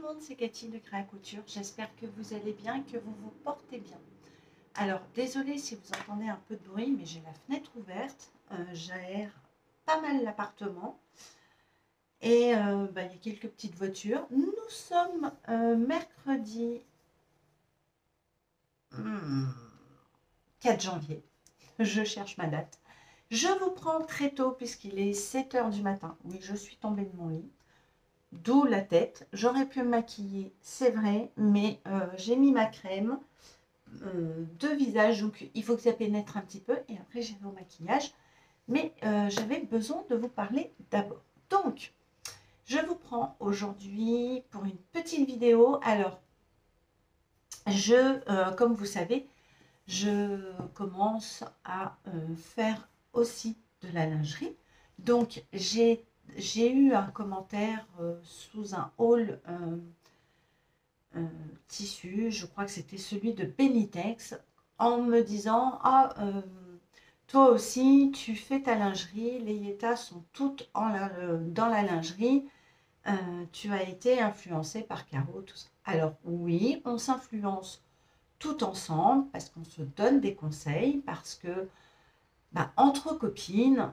monde, c'est Cathy de Créa Couture. J'espère que vous allez bien, que vous vous portez bien. Alors, désolée si vous entendez un peu de bruit, mais j'ai la fenêtre ouverte. J'aère pas mal l'appartement. Et il y a quelques petites voitures. Nous sommes mercredi 4 janvier. Je cherche ma date. Je vous prends très tôt puisqu'il est 7 heures du matin. Oui, je suis tombée de mon lit. D'où la tête. J'aurais pu me maquiller, c'est vrai, mais j'ai mis ma crème de visage, donc il faut que ça pénètre un petit peu, et après j'ai vais au maquillage. Mais j'avais besoin de vous parler d'abord. Donc, je vous prends aujourd'hui pour une petite vidéo. Alors, comme vous savez, je commence à faire aussi de la lingerie. Donc, j'ai eu un commentaire sous un haul tissu, je crois que c'était celui de Benitex, en me disant « Ah, toi aussi, tu fais ta lingerie, les Yeta sont toutes dans la lingerie, tu as été influencée par Caro, tout ça. » Alors oui, on s'influence tout ensemble parce qu'on se donne des conseils, parce que entre copines,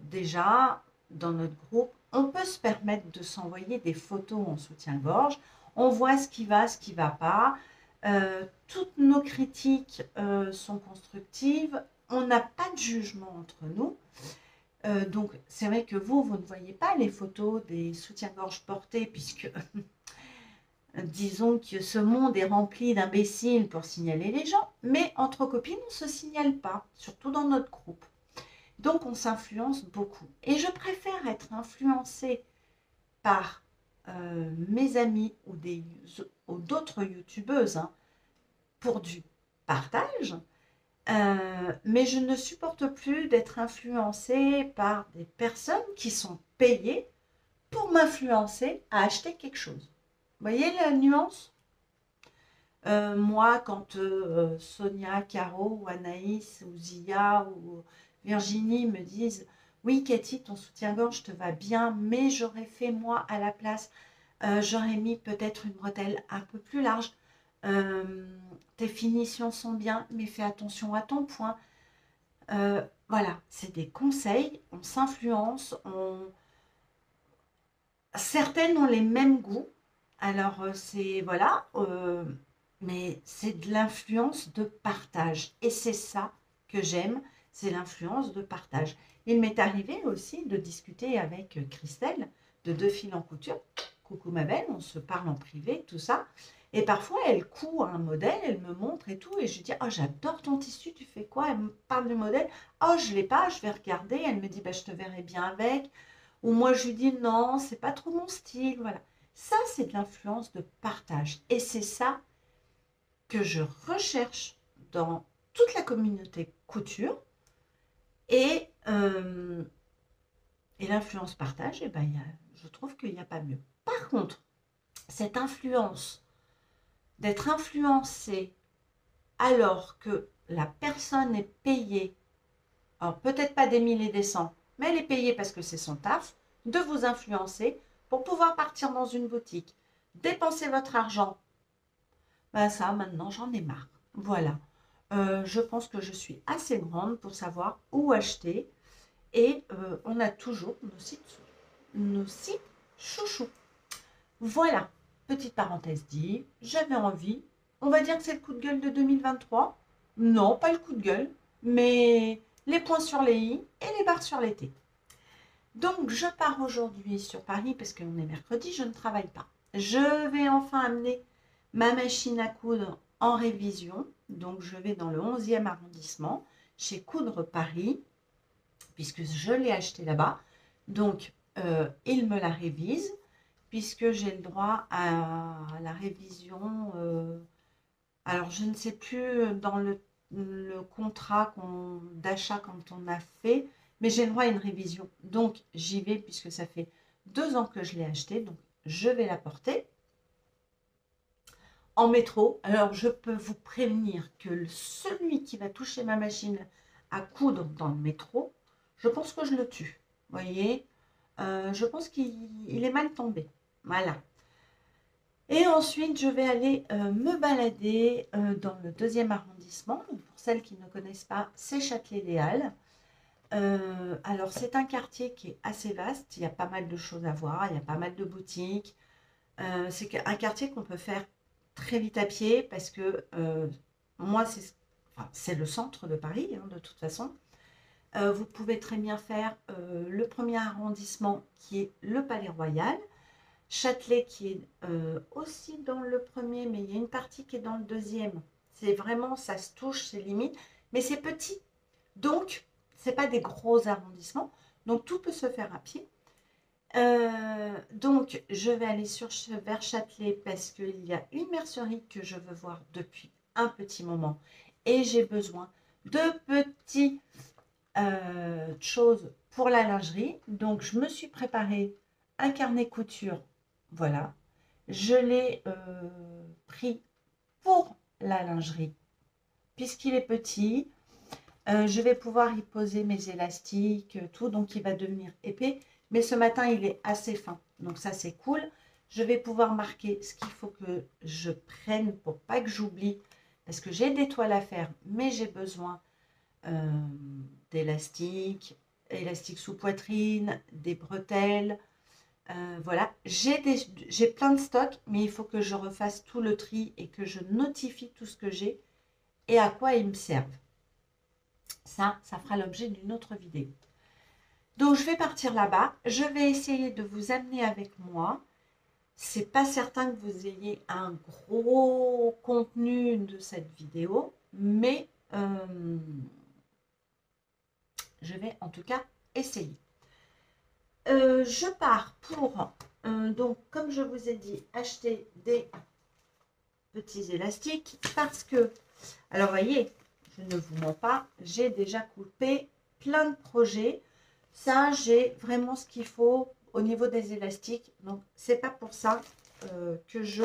déjà, dans notre groupe, on peut se permettre de s'envoyer des photos en soutien-gorge. On voit ce qui va pas. Toutes nos critiques sont constructives. On n'a pas de jugement entre nous. Donc, c'est vrai que vous ne voyez pas les photos des soutiens-gorge portés, puisque disons que ce monde est rempli d'imbéciles pour signaler les gens, mais entre copines, on ne se signale pas, surtout dans notre groupe. Donc, on s'influence beaucoup. Et je préfère être influencée par mes amis ou d'autres youtubeuses pour du partage, mais je ne supporte plus d'être influencée par des personnes qui sont payées pour m'influencer à acheter quelque chose. Vous voyez la nuance? Moi, quand Sonia, Caro, ou Anaïs, ou Zia, ou Virginie me disent « Oui, Cathy, ton soutien-gorge te va bien, mais j'aurais fait moi à la place, j'aurais mis peut-être une bretelle un peu plus large. Tes finitions sont bien, mais fais attention à ton point. » Voilà, c'est des conseils, on s'influence, certaines ont les mêmes goûts. Alors, c'est voilà, mais c'est de l'influence de partage. Et c'est ça que j'aime, c'est l'influence de partage. Il m'est arrivé aussi de discuter avec Christelle de Deux Fils en Couture. Coucou ma belle, on se parle en privé, tout ça. Et parfois, elle coud un modèle, elle me montre et tout. Et je dis, oh, j'adore ton tissu, tu fais quoi? Elle me parle du modèle. Oh, je ne l'ai pas, je vais regarder. Elle me dit, je te verrai bien avec. Ou moi, je lui dis, non, c'est pas trop mon style. Voilà. Ça, c'est de l'influence de partage. Et c'est ça que je recherche dans toute la communauté couture. Et, l'influence partage, je trouve qu'il n'y a pas mieux. Par contre, cette influence, d'être influencé alors que la personne est payée, alors peut-être pas des mille et des cents, mais elle est payée parce que c'est son taf, de vous influencer pour pouvoir partir dans une boutique, dépenser votre argent. Ça, maintenant, j'en ai marre. Voilà. Je pense que je suis assez grande pour savoir où acheter. Et on a toujours nos sites chouchous. Voilà. Petite parenthèse dit, j'avais envie. On va dire que c'est le coup de gueule de 2023. Non, pas le coup de gueule, mais les points sur les i et les barres sur les t. Donc, je pars aujourd'hui sur Paris parce qu'on est mercredi, je ne travaille pas. Je vais enfin amener ma machine à coudre en révision. Donc, je vais dans le 11e arrondissement, chez Coudre Paris, puisque je l'ai acheté là-bas. Donc, il me la révise, puisque j'ai le droit à la révision. Alors, je ne sais plus dans le contrat d'achat quand on a fait, mais j'ai le droit à une révision. Donc, j'y vais puisque ça fait 2 ans que je l'ai acheté. Donc, je vais la porter en métro. Alors, je peux vous prévenir que celui qui va toucher ma machine à coudre dans le métro, je pense que je le tue. Vous voyez, je pense qu'il est mal tombé. Voilà. Et ensuite, je vais aller me balader dans le 2e arrondissement. Donc, pour celles qui ne connaissent pas, c'est Châtelet-Les Halles. Alors, c'est un quartier qui est assez vaste. Il y a pas mal de choses à voir. Il y a pas mal de boutiques. C'est un quartier qu'on peut faire très vite à pied parce que moi, c'est le centre de Paris, hein, de toute façon. Vous pouvez très bien faire le 1er arrondissement qui est le Palais Royal. Châtelet qui est aussi dans le 1er, mais il y a une partie qui est dans le 2e. C'est vraiment, ça se touche, c'est limite, mais c'est petit. Donc, ce n'est pas des gros arrondissements. Donc, tout peut se faire à pied. Donc, je vais aller vers Châtelet parce qu'il y a une mercerie que je veux voir depuis un petit moment. Et j'ai besoin de petites choses pour la lingerie. Donc, je me suis préparé un carnet couture. Voilà. Je l'ai pris pour la lingerie. Puisqu'il est petit, je vais pouvoir y poser mes élastiques, tout. Donc, il va devenir épais. Mais ce matin, il est assez fin. Donc, ça, c'est cool. Je vais pouvoir marquer ce qu'il faut que je prenne pour pas que j'oublie. Parce que j'ai des toiles à faire, mais j'ai besoin d'élastiques, élastiques sous poitrine, des bretelles. Voilà, j'ai plein de stocks, mais il faut que je refasse tout le tri et que je notifie tout ce que j'ai et à quoi ils me servent. Ça fera l'objet d'une autre vidéo. Donc, je vais partir là-bas. Je vais essayer de vous amener avec moi. C'est pas certain que vous ayez un gros contenu de cette vidéo, mais je vais en tout cas essayer. Je pars pour, donc comme je vous ai dit, acheter des petits élastiques parce que, alors voyez, je ne vous mens pas, j'ai déjà coupé plein de projets. Ça, j'ai vraiment ce qu'il faut au niveau des élastiques. Donc, c'est pas pour ça que je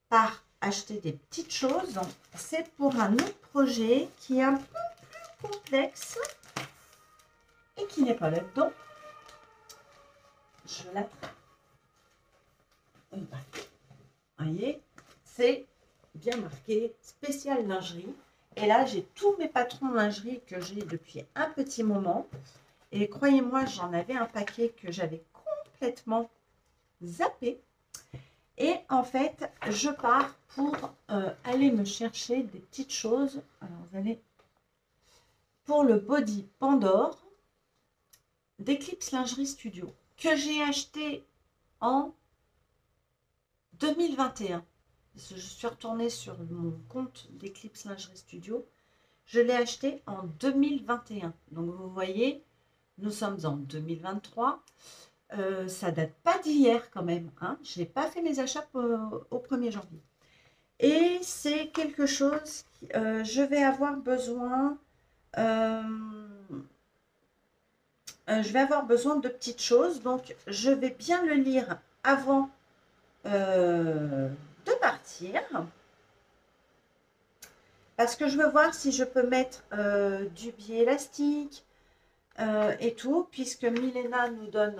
pars acheter des petites choses. C'est pour un autre projet qui est un peu plus complexe et qui n'est pas là-dedans. Je l'attrape. Vous voyez, c'est bien marqué spécial lingerie. Et là, j'ai tous mes patrons de lingerie que j'ai depuis un petit moment. Et croyez-moi, j'en avais un paquet que j'avais complètement zappé. Et en fait, je pars pour aller me chercher des petites choses. Alors, vous allez pour le body Pandore d'Eclipse Lingerie Studio que j'ai acheté en 2021. Je suis retournée sur mon compte d'Eclipse Lingerie Studio. Je l'ai acheté en 2021. Donc, vous voyez, nous sommes en 2023. Ça date pas d'hier quand même. Hein. Je n'ai pas fait mes achats au 1er janvier. Et c'est quelque chose, je vais avoir besoin... je vais avoir besoin de petites choses. Donc, je vais bien le lire avant de partir. Parce que je veux voir si je peux mettre du biais élastique et tout, puisque Milena nous donne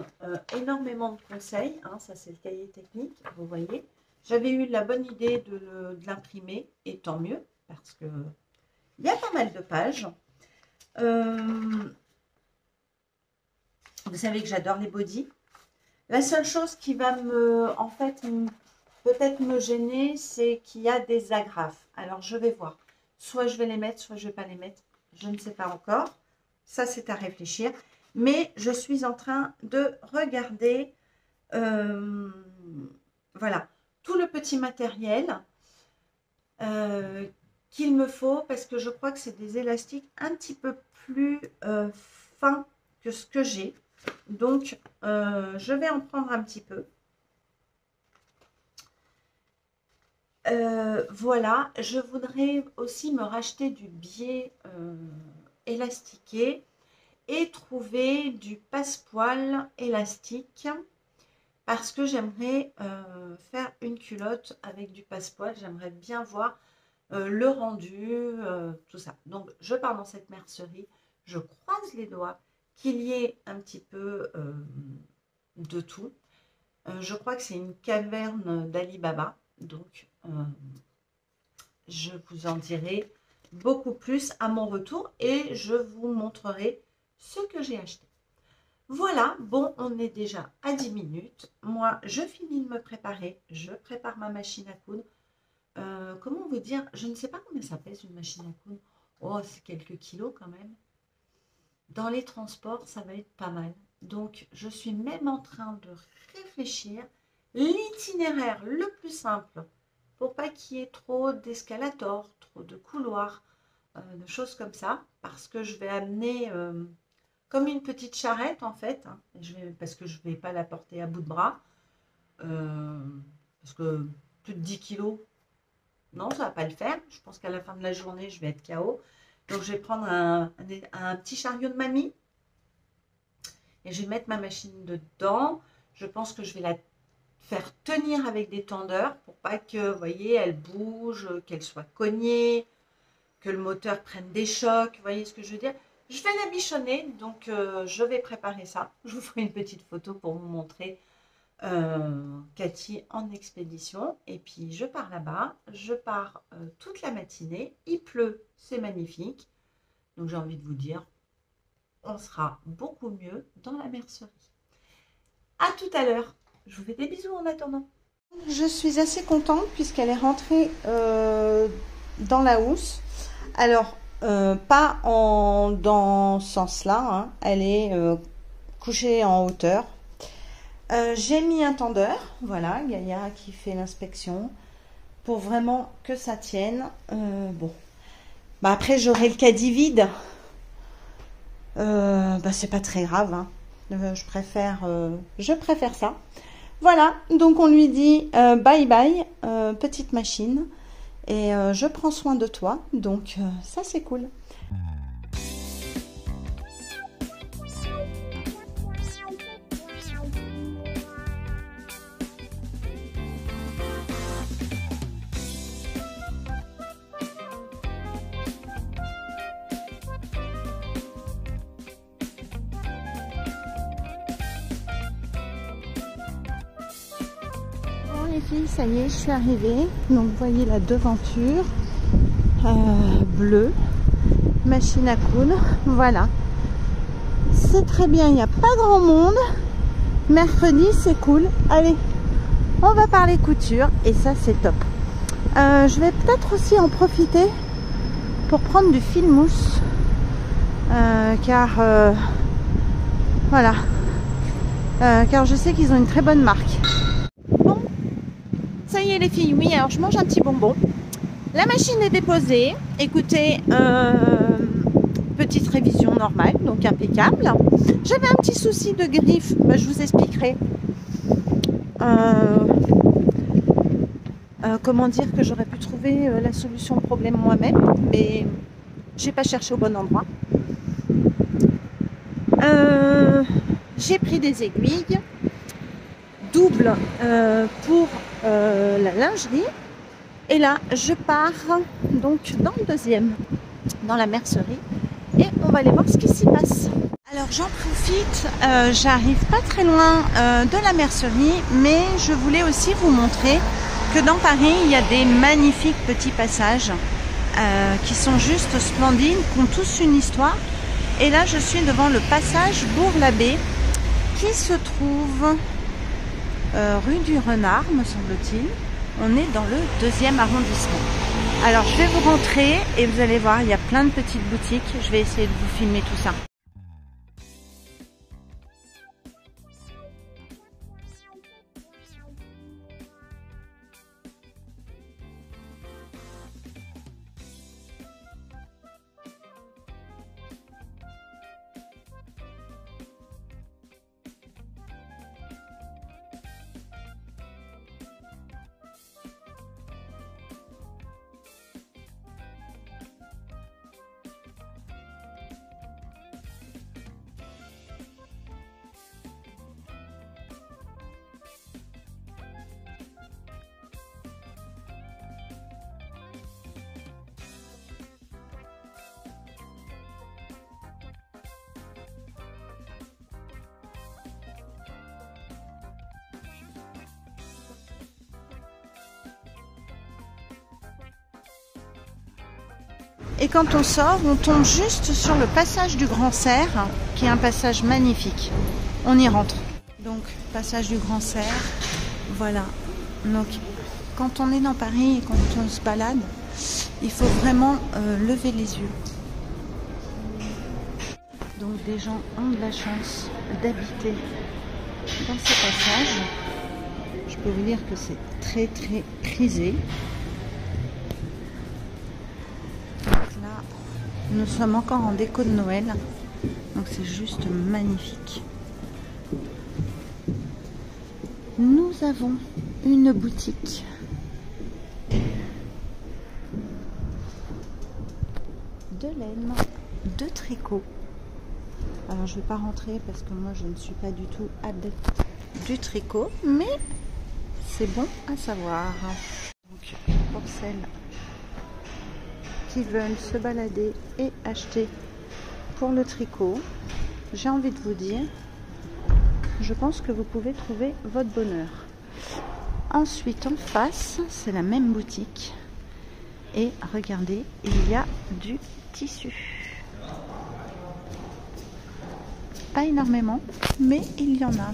énormément de conseils. Hein, ça, c'est le cahier technique, vous voyez. J'avais eu la bonne idée de l'imprimer, et tant mieux, parce que il y a pas mal de pages. Vous savez que j'adore les bodys. La seule chose qui va en fait, peut-être me gêner, c'est qu'il y a des agrafes. Alors, je vais voir. Soit je vais les mettre, soit je ne vais pas les mettre. Je ne sais pas encore. Ça, c'est à réfléchir. Mais je suis en train de regarder, voilà, tout le petit matériel qu'il me faut, parce que je crois que c'est des élastiques un petit peu plus fins que ce que j'ai. Donc, je vais en prendre un petit peu. Voilà, je voudrais aussi me racheter du biais élastiqué et trouver du passepoil élastique parce que j'aimerais faire une culotte avec du passepoil. J'aimerais bien voir le rendu, tout ça. Donc, je pars dans cette mercerie. Je croise les doigts qu'il y ait un petit peu de tout. Je crois que c'est une caverne d'Ali Baba. Donc, je vous en dirai beaucoup plus à mon retour et je vous montrerai ce que j'ai acheté. Voilà, bon, on est déjà à 10 minutes. Moi, je finis de me préparer. Je prépare ma machine à coudre. Comment vous dire? Je ne sais pas combien ça pèse une machine à coudre. Oh, c'est quelques kilos quand même. Dans les transports, ça va être pas mal. Donc, je suis même en train de réfléchir l'itinéraire le plus simple pour pas qu'il y ait trop d'escalators, trop de couloirs, de choses comme ça. Parce que je vais amener comme une petite charrette en fait. Hein, parce que je ne vais pas la porter à bout de bras. Parce que plus de 10 kilos, non, ça ne va pas le faire. Je pense qu'à la fin de la journée, je vais être KO. Donc, je vais prendre un petit chariot de mamie et je vais mettre ma machine dedans. Je pense que je vais la faire tenir avec des tendeurs pour pas que, vous voyez, elle bouge, qu'elle soit cognée, que le moteur prenne des chocs. Vous voyez ce que je veux dire? Je vais la bichonner, donc je vais préparer ça. Je vous ferai une petite photo pour vous montrer Cathy en expédition. Et puis, je pars là-bas. Je pars toute la matinée. Il pleut, c'est magnifique. Donc, j'ai envie de vous dire, on sera beaucoup mieux dans la mercerie. À tout à l'heure. Je vous fais des bisous en attendant. Je suis assez contente puisqu'elle est rentrée dans la housse. Alors, pas dans ce sens-là. Hein. Elle est couchée en hauteur. J'ai mis un tendeur. Voilà, Gaïa qui fait l'inspection. Pour vraiment que ça tienne. Bon. Bah, après, j'aurai le caddie vide. Bah, c'est pas très grave. Hein. Je préfère ça. Voilà, donc on lui dit bye bye, petite machine, et je prends soin de toi, donc ça c'est cool. Les filles, ça y est, je suis arrivée. Donc vous voyez la devanture bleue, machine à coudre. Voilà, c'est très bien. Il n'y a pas grand monde. Mercredi, c'est cool. Allez, on va parler couture et ça, c'est top. Je vais peut-être aussi en profiter pour prendre du fil mousse, car voilà, car je sais qu'ils ont une très bonne marque. Ça y est les filles, oui, alors je mange un petit bonbon. La machine est déposée. Écoutez, petite révision normale, donc impeccable. J'avais un petit souci de griffe, bah, je vous expliquerai. Comment dire que j'aurais pu trouver la solution au problème moi-même, mais j'ai pas cherché au bon endroit. J'ai pris des aiguilles doubles pour la lingerie. Et là, je pars donc dans le deuxième, dans la mercerie, et on va aller voir ce qui s'y passe. Alors j'en profite, j'arrive pas très loin de la mercerie, mais je voulais aussi vous montrer que dans Paris, il y a des magnifiques petits passages qui sont juste splendides, qui ont tous une histoire. Et là, je suis devant le passage Bourg-l'Abbé, qui se trouve rue du Renard, me semble-t-il. On est dans le 2e arrondissement. Alors je vais vous rentrer et vous allez voir, il y a plein de petites boutiques. Je vais essayer de vous filmer tout ça. Et quand on sort, on tombe juste sur le passage du Grand Cerf, qui est un passage magnifique. On y rentre. Donc, passage du Grand Cerf, voilà. Donc, quand on est dans Paris et quand on se balade, il faut vraiment lever les yeux. Donc, des gens ont de la chance d'habiter dans ces passages. Je peux vous dire que c'est très très prisé. Là, nous sommes encore en déco de Noël, donc c'est juste magnifique. Nous avons une boutique de laine, de tricot. Alors je ne vais pas rentrer parce que moi je ne suis pas du tout adepte du tricot, mais c'est bon à savoir. Donc, pour celles qui veulent se balader et acheter pour le tricot, j'ai envie de vous dire, je pense que vous pouvez trouver votre bonheur. Ensuite, en face, c'est la même boutique. Et regardez, il y a du tissu. Pas énormément, mais il y en a.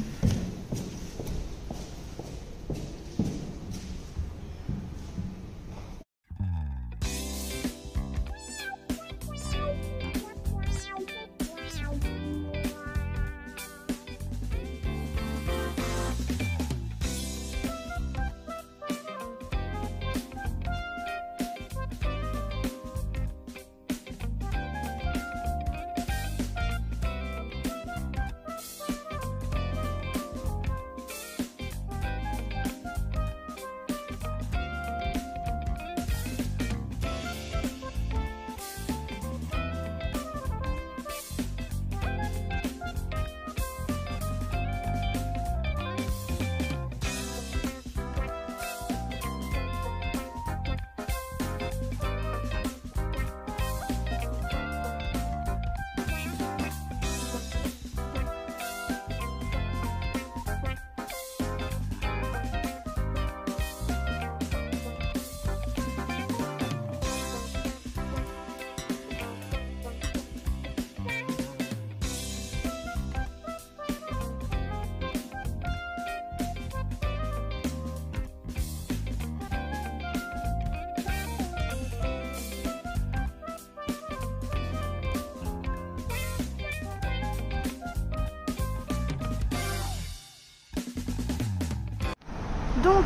Donc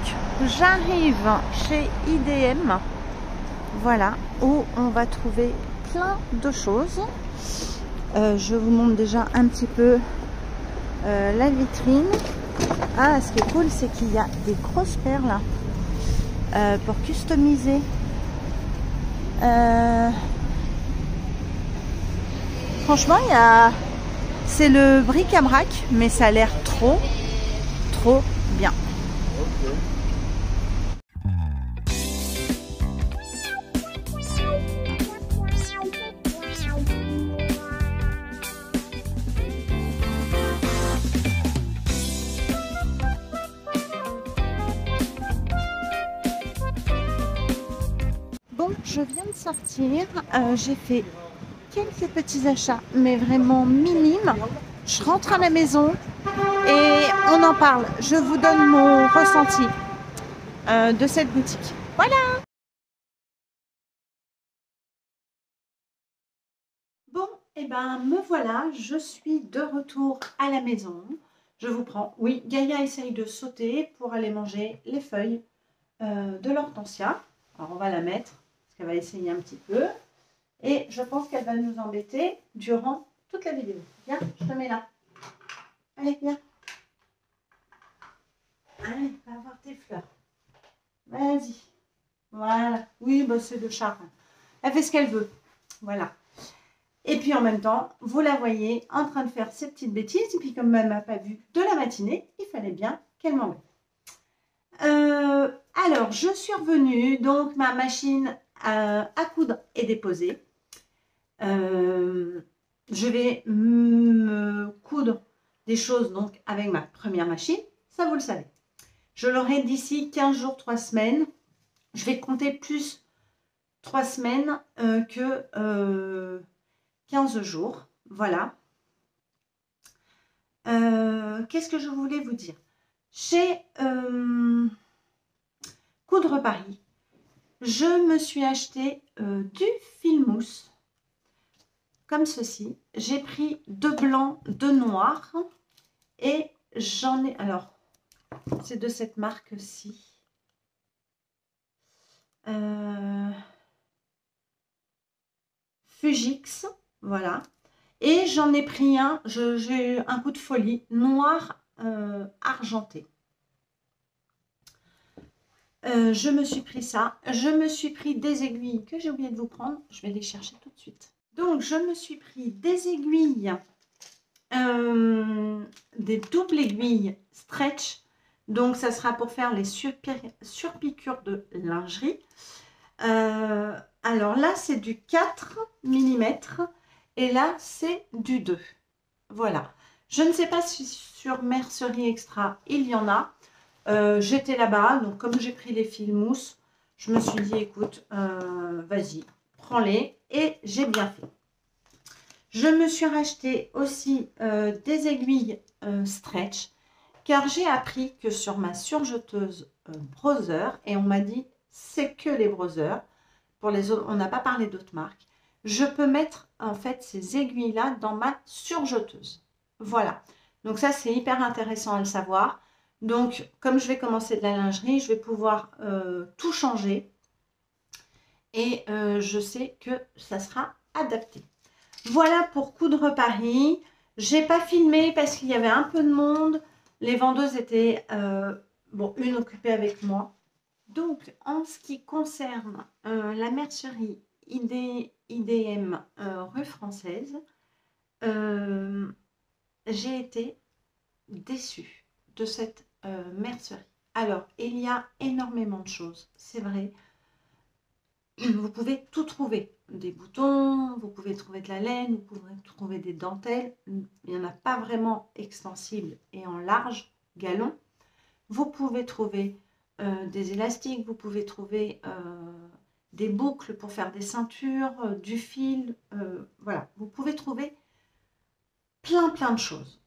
j'arrive chez IDM, voilà, où on va trouver plein de choses. Je vous montre déjà un petit peu la vitrine. Ah, ce qui est cool, c'est qu'il y a des grosses perles pour customiser. Franchement, c'est le bric-à-brac, mais ça a l'air trop bien. Bon, je viens de sortir, j'ai fait quelques petits achats, mais vraiment minimes. Je rentre à la maison et on en parle. Je vous donne mon ressenti de cette boutique. Voilà. Bon, et ben me voilà, je suis de retour à la maison. Je vous prends. Oui, Gaïa essaye de sauter pour aller manger les feuilles de l'hortensia. Alors on va la mettre parce qu'elle va essayer un petit peu. Et je pense qu'elle va nous embêter durant toute la vidéo. Viens, je te mets là. Allez, viens. Allez, va voir tes fleurs. Vas-y. Voilà. Oui, bah, c'est le chat. Elle fait ce qu'elle veut. Voilà. Et puis en même temps, vous la voyez en train de faire ses petites bêtises. Et puis comme elle ne m'a pas vu de la matinée, il fallait bien qu'elle m'embête. Alors, je suis revenue. Donc, ma machine à coudre est déposée. Je vais me coudre des choses donc avec ma première machine. Ça, vous le savez. Je l'aurai d'ici 15 jours, 3 semaines. Je vais compter plus 3 semaines que 15 jours. Voilà. Qu'est-ce que je voulais vous dire? Chez Coudre Paris, je me suis acheté du fil mousse, comme ceci. J'ai pris 2 blancs, 2 noirs, et j'en ai... Alors, c'est de cette marque-ci. Fugix, voilà. Et j'en ai pris un, j'ai eu un coup de folie, noir argenté. Je me suis pris ça. Je me suis pris des aiguilles que j'ai oublié de vous prendre. Je vais les chercher tout de suite. Donc, je me suis pris des aiguilles, des doubles aiguilles stretch. Donc, ça sera pour faire les surpiqûres de lingerie. Alors là, c'est du 4 mm et là, c'est du 2. Voilà. Je ne sais pas si sur Mercerie Extra, il y en a. J'étais là-bas, donc comme j'ai pris les fils mousse, je me suis dit, écoute, vas-y, prends-les. Et j'ai bien fait. Je me suis racheté aussi des aiguilles stretch, car j'ai appris que sur ma surjeteuse Brother, et on m'a dit, c'est que les Brother, pour les autres, on n'a pas parlé d'autres marques, je peux mettre en fait ces aiguilles-là dans ma surjeteuse. Voilà. Donc ça, c'est hyper intéressant à le savoir. Donc, comme je vais commencer de la lingerie, je vais pouvoir tout changer. Et je sais que ça sera adapté. Voilà pour Coudre Paris. J'ai pas filmé parce qu'il y avait un peu de monde. Les vendeuses étaient, bon, une occupée avec moi. Donc, en ce qui concerne la mercerie IDM rue Française, j'ai été déçue de cette mercerie. Alors, il y a énormément de choses, c'est vrai. Vous pouvez tout trouver. Des boutons, vous pouvez trouver de la laine, vous pouvez trouver des dentelles. Il n'y en a pas vraiment extensibles et en large galon. Vous pouvez trouver des élastiques, vous pouvez trouver des boucles pour faire des ceintures, du fil. Voilà, vous pouvez trouver plein de choses.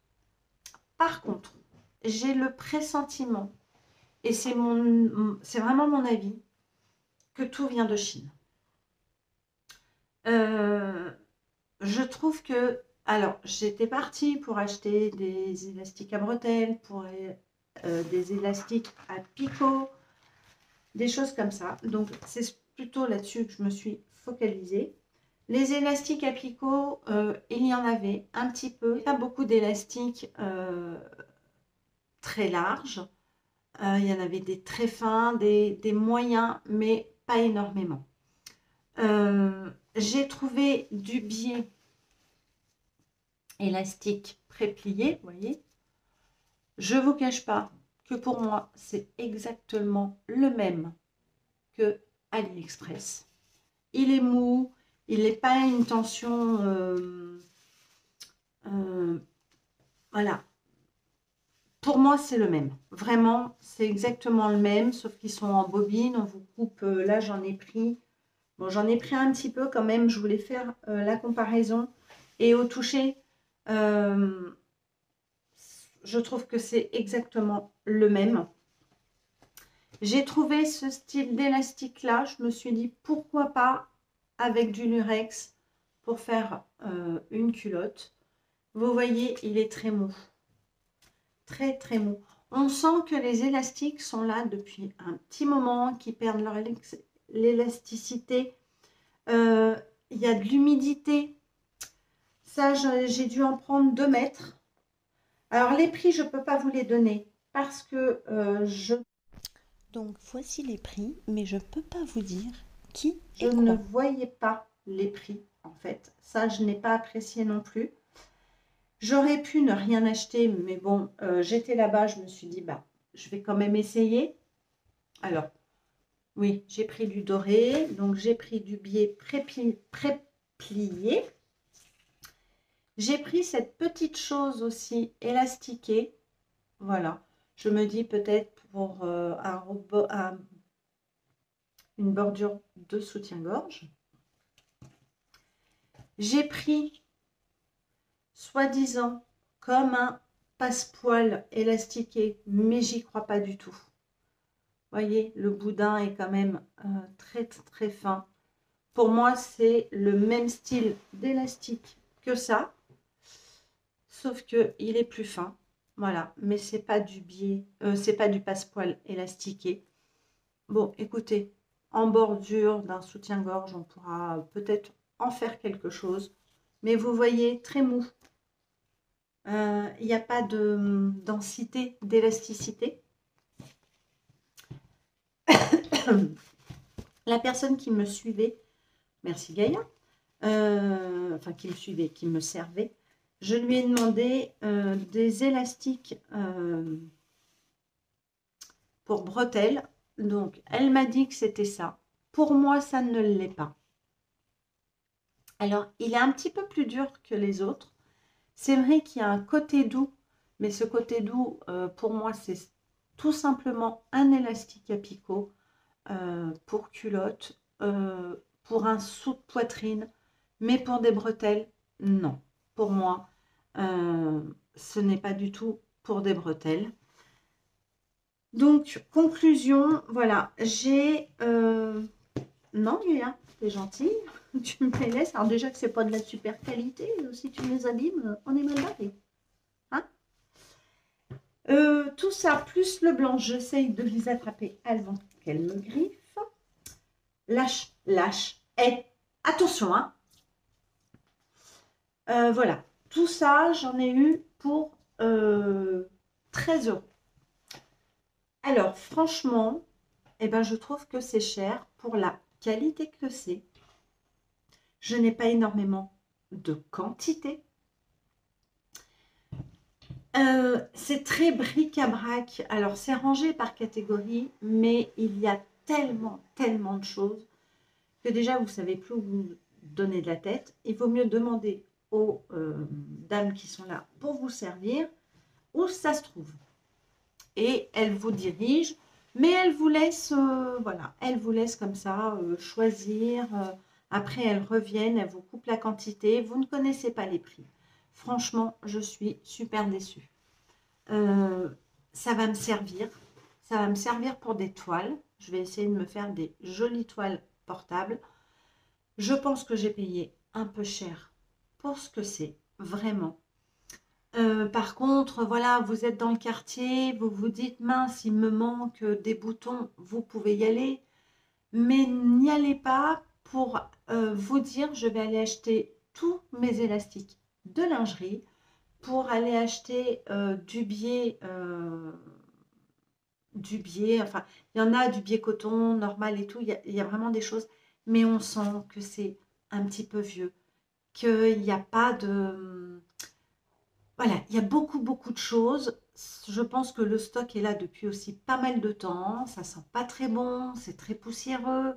Par contre, j'ai le pressentiment, et c'est vraiment mon avis, que tout vient de Chine. Je trouve que, alors, j'étais partie pour acheter des élastiques à bretelles, pour des élastiques à picot, des choses comme ça. Donc, c'est plutôt là-dessus que je me suis focalisée. Les élastiques à picot, il y en avait un petit peu. Pas beaucoup d'élastiques très larges. Il y en avait des très fins, des moyens, mais pas énormément. J'ai trouvé du biais élastique pré-plié, vous voyez. Je ne vous cache pas que pour moi, c'est exactement le même que AliExpress. Il est mou, il n'est pas une tension, voilà. Pour moi, c'est le même. Vraiment, c'est exactement le même, sauf qu'ils sont en bobine. On vous coupe, là, j'en ai pris. Bon, j'en ai pris un petit peu quand même. Je voulais faire la comparaison. Et au toucher, je trouve que c'est exactement le même. J'ai trouvé ce style d'élastique là. Je me suis dit, pourquoi pas avec du lurex pour faire une culotte. Vous voyez, il est très mou. Très mou. On sent que les élastiques sont là depuis un petit moment, qui perdent leur l'élasticité. Il y a de l'humidité. Ça, j'ai dû en prendre 2 mètres. Alors, les prix, je ne peux pas vous les donner parce que Donc, voici les prix, mais je ne peux pas vous dire qui je et ne quoi. voyais pas les prix, en fait. Ça, je n'ai pas apprécié non plus. J'aurais pu ne rien acheter, mais bon, j'étais là-bas, je me suis dit, bah, je vais quand même essayer. Alors, oui, j'ai pris du doré, donc j'ai pris du biais pré-plié. J'ai pris cette petite chose aussi élastiquée. Voilà, je me dis peut-être pour une bordure de soutien-gorge. J'ai pris, soi-disant, comme un passepoil élastiqué, mais j'y crois pas du tout. Voyez, le boudin est quand même très très fin. Pour moi, c'est le même style d'élastique que ça, sauf que il est plus fin. Voilà, mais c'est pas du biais, c'est pas du passepoil élastiqué. Bon, écoutez, en bordure d'un soutien-gorge, on pourra peut-être en faire quelque chose. Mais vous voyez, très mou. Il n'y a pas de densité, d'élasticité. La personne qui me suivait, merci Gaïa, enfin qui me suivait, qui me servait, je lui ai demandé des élastiques pour bretelles. Donc, elle m'a dit que c'était ça. Pour moi, ça ne l'est pas. Alors, il est un petit peu plus dur que les autres. C'est vrai qu'il y a un côté doux, mais ce côté doux, pour moi, c'est tout simplement un élastique à picot pour culotte, pour un sous-poitrine, mais pour des bretelles, non. Pour moi, ce n'est pas du tout pour des bretelles. Donc, conclusion, voilà, j'ai... Non, Yuya, t'es gentille, tu me les laisses. Alors déjà que c'est pas de la super qualité, si tu me les abîmes, on est mal barré. Hein, tout ça, plus le blanc, j'essaye de les attraper avant qu'elles me griffent. Lâche, lâche. Et attention, hein. Voilà, tout ça, j'en ai eu pour 13 €. Alors, franchement, eh ben, je trouve que c'est cher pour la qualité que c'est. Je n'ai pas énormément de quantité. C'est très bric-à-brac. Alors, c'est rangé par catégorie, mais il y a tellement, tellement de choses que déjà, vous ne savez plus où vous donner de la tête. Il vaut mieux demander aux dames qui sont là pour vous servir où ça se trouve. Et elles vous dirigent, mais elles vous laissent, voilà, elles vous laissent comme ça choisir. Après, elles reviennent, elles vous coupent la quantité. Vous ne connaissez pas les prix. Franchement, je suis super déçue. Ça va me servir. Ça va me servir pour des toiles. Je vais essayer de me faire des jolies toiles portables. Je pense que j'ai payé un peu cher pour ce que c'est, vraiment. Par contre, voilà, vous êtes dans le quartier, vous vous dites, mince, il me manque des boutons, vous pouvez y aller. Mais n'y allez pas pour vous dire, je vais aller acheter tous mes élastiques de lingerie pour aller acheter du biais, enfin, il y en a du biais coton, normal et tout, il y a vraiment des choses, mais on sent que c'est un petit peu vieux, qu'il n'y a pas de... Voilà, il y a beaucoup, beaucoup de choses. Je pense que le stock est là depuis aussi pas mal de temps. Ça sent pas très bon, c'est très poussiéreux.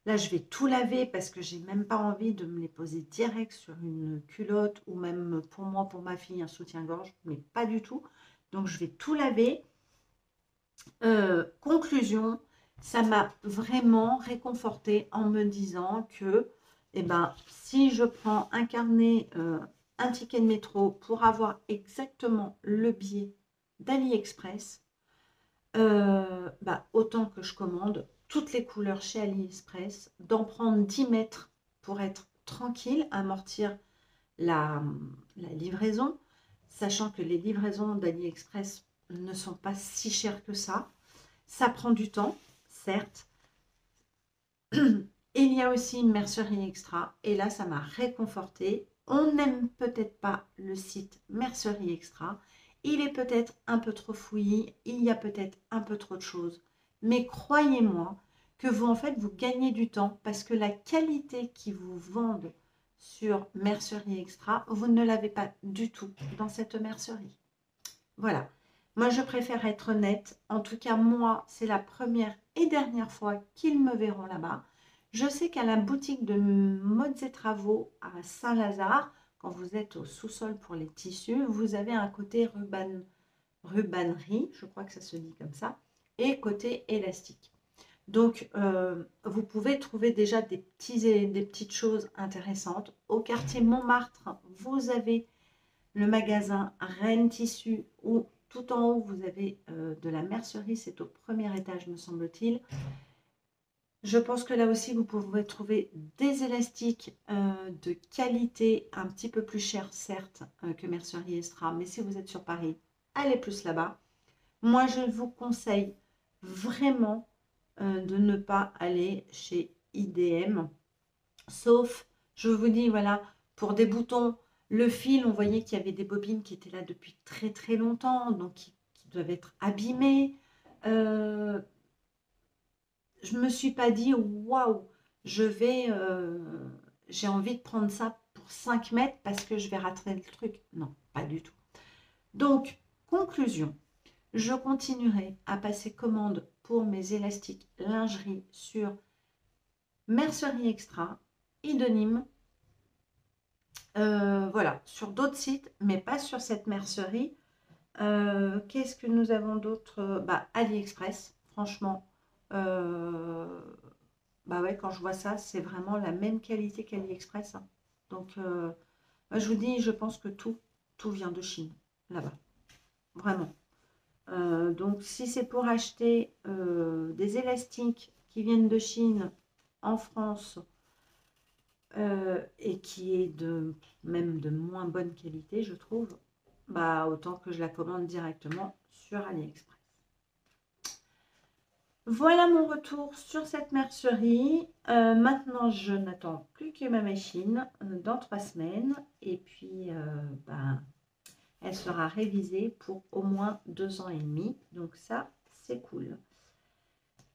Là, je vais tout laver parce que j'ai même pas envie de me les poser direct sur une culotte ou même pour moi, pour ma fille, un soutien-gorge, mais pas du tout. Donc, je vais tout laver. Conclusion, ça m'a vraiment réconfortée en me disant que, eh ben, si je prends un carnet, un ticket de métro pour avoir exactement le billet d'AliExpress, bah, autant que je commande toutes les couleurs chez AliExpress, d'en prendre 10 mètres pour être tranquille, amortir la livraison, sachant que les livraisons d'AliExpress ne sont pas si chères que ça. Ça prend du temps, certes. Il y a aussi une mercerie extra, et là, ça m'a réconfortée. On n'aime peut-être pas le site Mercerie Extra. Il est peut-être un peu trop fouillis, il y a peut-être un peu trop de choses. Mais croyez-moi que vous, en fait, vous gagnez du temps parce que la qualité qu'ils vous vendent sur Mercerie Extra, vous ne l'avez pas du tout dans cette mercerie. Voilà. Moi, je préfère être honnête. En tout cas, moi, c'est la première et dernière fois qu'ils me verront là-bas. Je sais qu'à la boutique de Modes et Travaux à Saint-Lazare, quand vous êtes au sous-sol pour les tissus, vous avez un côté rubannerie, je crois que ça se dit comme ça, et côté élastique. Donc, vous pouvez trouver déjà des petites choses intéressantes. Au quartier Montmartre, vous avez le magasin Rennes Tissu où tout en haut, vous avez de la mercerie. C'est au premier étage, me semble-t-il. Je pense que là aussi, vous pouvez trouver des élastiques de qualité, un petit peu plus cher, certes, que Mercerie Extra. Mais si vous êtes sur Paris, allez plus là-bas. Moi, je vous conseille vraiment de ne pas aller chez IDM. Sauf, je vous dis, voilà, pour des boutons, le fil, on voyait qu'il y avait des bobines qui étaient là depuis très très longtemps, donc qui doivent être abîmées. Je me suis pas dit, waouh, j'ai envie de prendre ça pour 5 mètres parce que je vais rater le truc. Non, pas du tout. Donc, conclusion, je continuerai à passer commande pour mes élastiques lingerie sur Mercerie Extra, Idonim, voilà, sur d'autres sites, mais pas sur cette mercerie. Qu'est-ce que nous avons d'autre? AliExpress, franchement. Bah ouais, quand je vois ça, c'est vraiment la même qualité qu'AliExpress, hein. Donc, moi, je vous dis, je pense que tout vient de Chine, là-bas. Vraiment. Donc, si c'est pour acheter des élastiques qui viennent de Chine en France et qui est même de moins bonne qualité, je trouve, bah autant que je la commande directement sur AliExpress. Voilà mon retour sur cette mercerie. Maintenant, je n'attends plus que ma machine dans 3 semaines. Et puis, elle sera révisée pour au moins 2 ans et demi. Donc ça, c'est cool.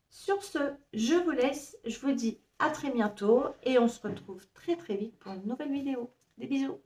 Sur ce, je vous laisse. Je vous dis à très bientôt. Et on se retrouve très très vite pour une nouvelle vidéo. Des bisous.